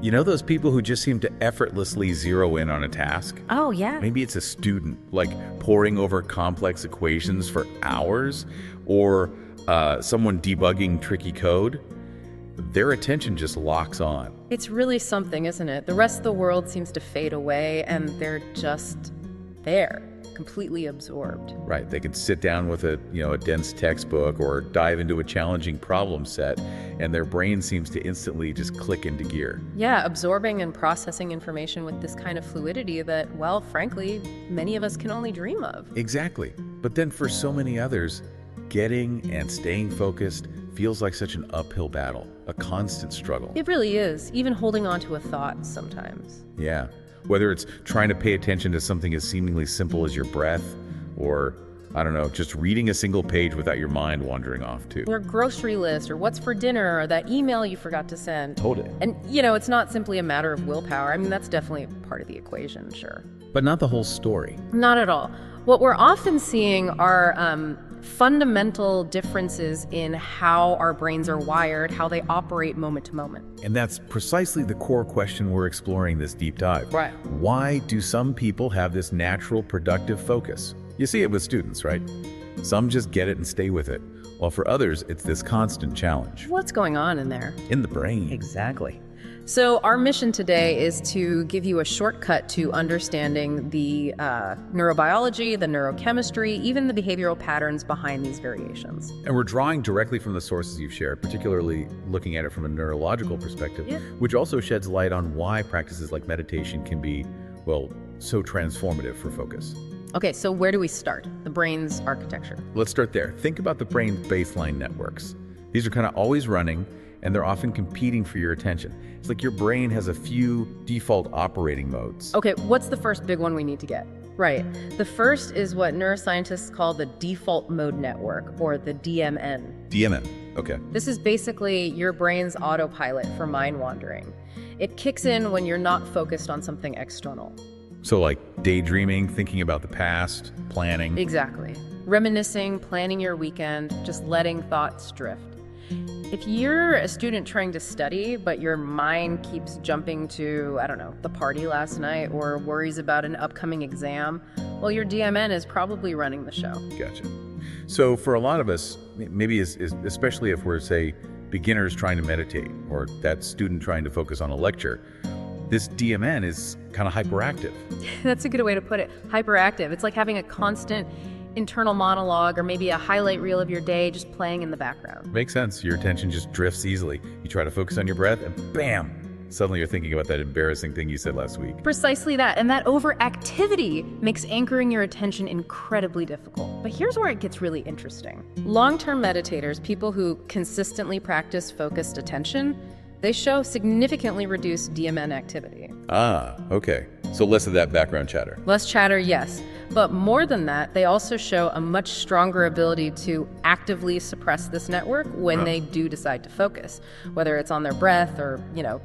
You know those people who just seem to effortlessly zero in on a task? Oh, yeah. Maybe it's a student, like poring over complex equations for hours, or someone debugging tricky code. Their attention just locks on. It's really something, isn't it? The rest of the world seems to fade away, and they're just there, completely absorbed. Right, they can sit down with a dense textbook or dive into a challenging problem set, and their brain seems to instantly just click into gear. Yeah, absorbing and processing information with this kind of fluidity that, well, frankly, many of us can only dream of. Exactly. But then for so many others, getting and staying focused feels like such an uphill battle, a constant struggle. It really is, even holding on to a thought sometimes. Yeah. Whether it's trying to pay attention to something as seemingly simple as your breath, or, I don't know, just reading a single page without your mind wandering off too. Or grocery list, or what's for dinner, or that email you forgot to send. Totally. And, it's not simply a matter of willpower. I mean, that's definitely part of the equation, sure. But not the whole story. Not at all. What we're often seeing are fundamental differences in how our brains are wired, how they operate moment to moment. And that's precisely the core question we're exploring this deep dive. Right. Why do some people have this natural, productive focus? You see it with students, right? Some just get it and stay with it, while for others, it's this constant challenge. What's going on in there? In the brain. Exactly. So our mission today is to give you a shortcut to understanding the neurobiology, the neurochemistry, even the behavioral patterns behind these variations. And we're drawing directly from the sources you've shared, particularly looking at it from a neurological perspective, Yeah. which also sheds light on why practices like meditation can be, well, so transformative for focus. Okay, so where do we start? The brain's architecture. Let's start there. Think about the brain's baseline networks. These are kind of always running, and they're often competing for your attention. It's like your brain has a few default operating modes. Okay, what's the first big one we need to get? Right. The first is what neuroscientists call the default mode network, or the DMN. DMN, okay. This is basically your brain's autopilot for mind wandering. It kicks in when you're not focused on something external. So like daydreaming, thinking about the past, planning. Exactly. Reminiscing, planning your weekend, just letting thoughts drift. If you're a student trying to study, but your mind keeps jumping to, I don't know, the party last night or worries about an upcoming exam, well, your DMN is probably running the show. Gotcha. So for a lot of us, maybe especially if we're, say, beginners trying to meditate, or that student trying to focus on a lecture, this DMN is kind of hyperactive. That's a good way to put it. Hyperactive. It's like having a constant internal monologue, or maybe a highlight reel of your day just playing in the background. Makes sense. Your attention just drifts easily. You try to focus on your breath, and bam! Suddenly you're thinking about that embarrassing thing you said last week. Precisely that. And that overactivity makes anchoring your attention incredibly difficult. But here's where it gets really interesting. Long-term meditators, people who consistently practice focused attention, they show significantly reduced DMN activity. Ah, okay. So less of that background chatter. Less chatter, yes. But more than that, they also show a much stronger ability to actively suppress this network when they do decide to focus, whether it's on their breath or,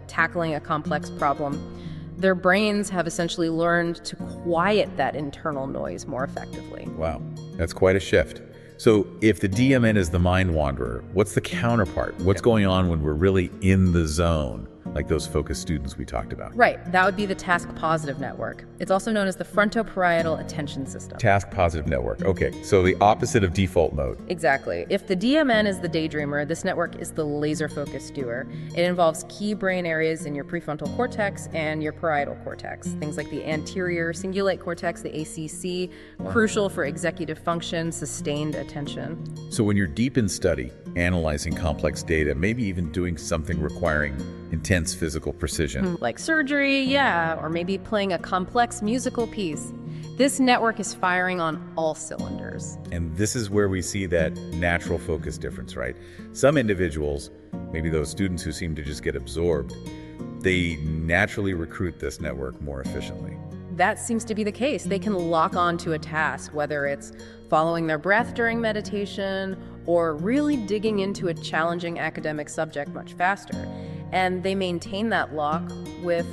tackling a complex problem. Their brains have essentially learned to quiet that internal noise more effectively. Wow, that's quite a shift. So if the DMN is the mind wanderer, what's the counterpart? What's going on when we're really in the zone, like those focused students we talked about? Right, that would be the task positive network. It's also known as the frontoparietal attention system. Task positive network. Okay, so the opposite of default mode. Exactly. If the DMN is the daydreamer, this network is the laser focused doer. It involves key brain areas in your prefrontal cortex and your parietal cortex. Things like the anterior cingulate cortex, the ACC, crucial for executive function, sustained attention. So when you're deep in study, analyzing complex data, maybe even doing something requiring intense physical precision. Like surgery, yeah, or maybe playing a complex musical piece. This network is firing on all cylinders. And this is where we see that natural focus difference, right? Some individuals, maybe those students who seem to just get absorbed, they naturally recruit this network more efficiently. That seems to be the case. They can lock on to a task, whether it's following their breath during meditation or really digging into a challenging academic subject much faster. And they maintain that lock with,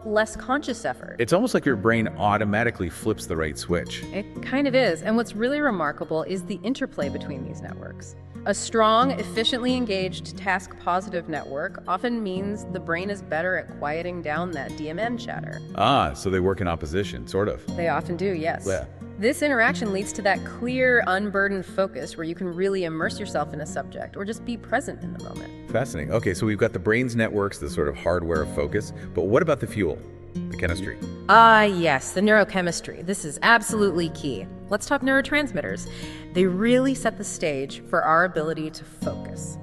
less conscious effort. It's almost like your brain automatically flips the right switch. It kind of is. And what's really remarkable is the interplay between these networks. A strong, efficiently engaged task-positive network often means the brain is better at quieting down that DMN chatter. Ah, so they work in opposition, sort of. They often do, yes. Yeah. This interaction leads to that clear, unburdened focus where you can really immerse yourself in a subject or just be present in the moment. Fascinating. Okay, so we've got the brain's networks, the sort of hardware of focus, but what about the fuel, the chemistry? Yes, the neurochemistry. This is absolutely key. Let's talk neurotransmitters. They really set the stage for our ability to focus.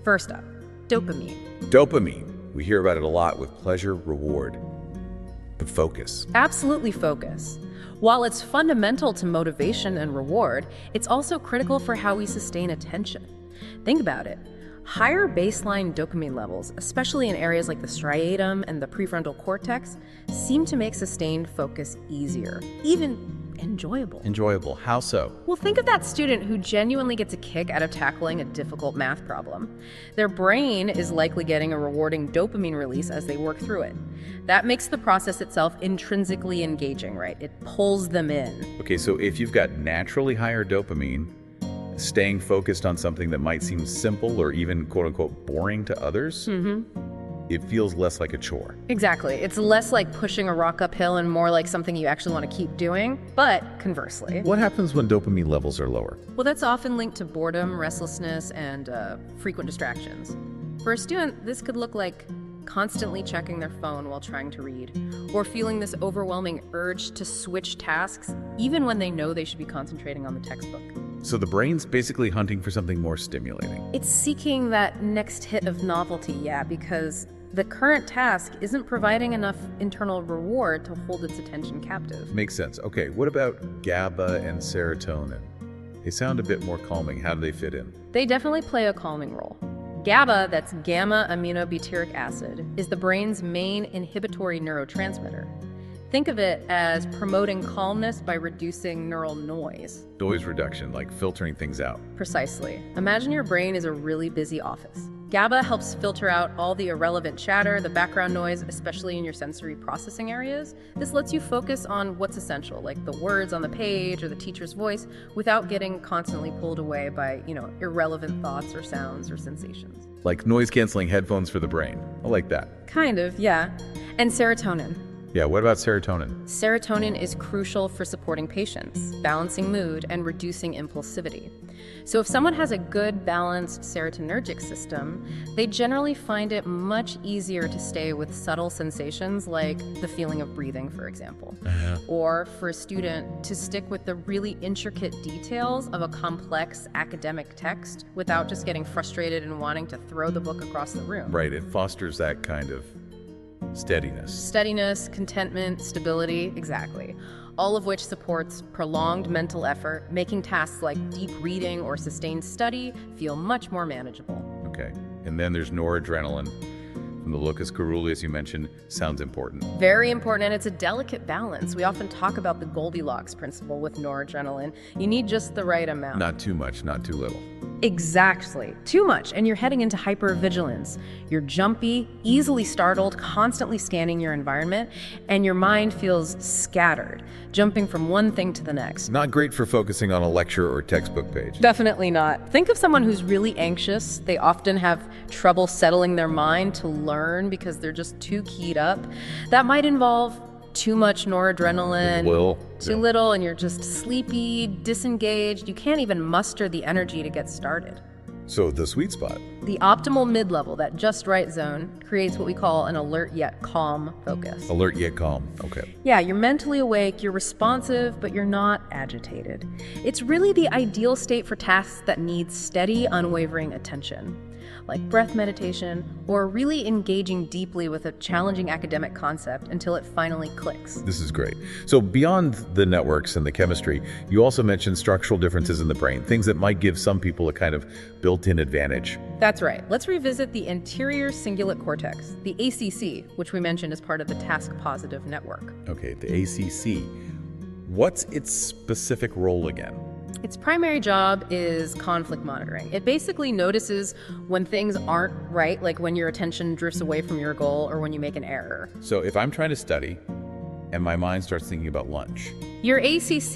First up, dopamine. Dopamine. We hear about it a lot with pleasure, reward. But focus. Absolutely focus. While it's fundamental to motivation and reward, it's also critical for how we sustain attention. Think about it. Higher baseline dopamine levels, especially in areas like the striatum and the prefrontal cortex, seem to make sustained focus easier, even enjoyable. Enjoyable. How so? Well, think of that student who genuinely gets a kick out of tackling a difficult math problem. Their brain is likely getting a rewarding dopamine release as they work through it. That makes the process itself intrinsically engaging, right? It pulls them in. Okay, so if you've got naturally higher dopamine, staying focused on something that might seem simple or even quote-unquote boring to others, it feels less like a chore. Exactly. It's less like pushing a rock uphill and more like something you actually want to keep doing. But conversely, What happens when dopamine levels are lower? well, that's often linked to boredom, restlessness, and frequent distractions. For a student, this could look like constantly checking their phone while trying to read, or feeling this overwhelming urge to switch tasks, even when they know they should be concentrating on the textbook. So the brain's basically hunting for something more stimulating. It's seeking that next hit of novelty, because the current task isn't providing enough internal reward to hold its attention captive. Makes sense. Okay, what about GABA and serotonin? They sound a bit more calming. How do they fit in? They definitely play a calming role. GABA, that's gamma-aminobutyric acid, is the brain's main inhibitory neurotransmitter. Think of it as promoting calmness by reducing neural noise. Noise reduction, like filtering things out. Precisely. Imagine your brain is a really busy office. GABA helps filter out all the irrelevant chatter, the background noise, especially in your sensory processing areas. This lets you focus on what's essential, like the words on the page or the teacher's voice, without getting constantly pulled away by, irrelevant thoughts or sounds or sensations. Like noise-canceling headphones for the brain. I like that. Kind of, yeah. And serotonin. Yeah, what about serotonin? Serotonin is crucial for supporting patience, balancing mood, and reducing impulsivity. So if someone has a good, balanced serotonergic system, they generally find it much easier to stay with subtle sensations like the feeling of breathing, for example. Or for a student to stick with the really intricate details of a complex academic text without just getting frustrated and wanting to throw the book across the room. Right, it fosters that kind of steadiness. Steadiness, contentment, stability, exactly. All of which supports prolonged mental effort, making tasks like deep reading or sustained study feel much more manageable. Okay, and then there's noradrenaline. From the locus coeruleus you mentioned, sounds important. Very important, and it's a delicate balance. We often talk about the Goldilocks principle with noradrenaline. You need just the right amount. Not too much, not too little. Exactly. Too much, and you're heading into hypervigilance. You're jumpy, easily startled, constantly scanning your environment, and your mind feels scattered, jumping from one thing to the next. Not great for focusing on a lecture or textbook page. Definitely not. Think of someone who's really anxious. They often have trouble settling their mind to learn because they're just too keyed up. That might involve too much noradrenaline, too little, and you're just sleepy, disengaged. You can't even muster the energy to get started. So the sweet spot. The optimal mid-level, that just right zone, creates what we call an alert yet calm focus. Alert yet calm. Okay. Yeah, you're mentally awake, you're responsive, but you're not agitated. It's really the ideal state for tasks that need steady, unwavering attention, like breath meditation or really engaging deeply with a challenging academic concept until it finally clicks. This is great. So beyond the networks and the chemistry, you also mentioned structural differences in the brain, things that might give some people a kind of built-in advantage. That's right. Let's revisit the anterior cingulate cortex, the ACC, which we mentioned as part of the task-positive network. Okay, the ACC. What's its specific role again? Its primary job is conflict monitoring. It basically notices when things aren't right, like when your attention drifts away from your goal or when you make an error. So if I'm trying to study and my mind starts thinking about lunch. Your ACC,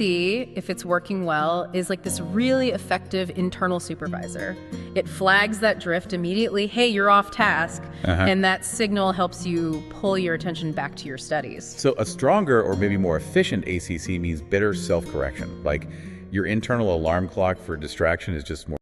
if it's working well, is like this really effective internal supervisor. It flags that drift immediately, hey, you're off task, and that signal helps you pull your attention back to your studies. So a stronger or maybe more efficient ACC means better self-correction. Like your internal alarm clock for distraction is just more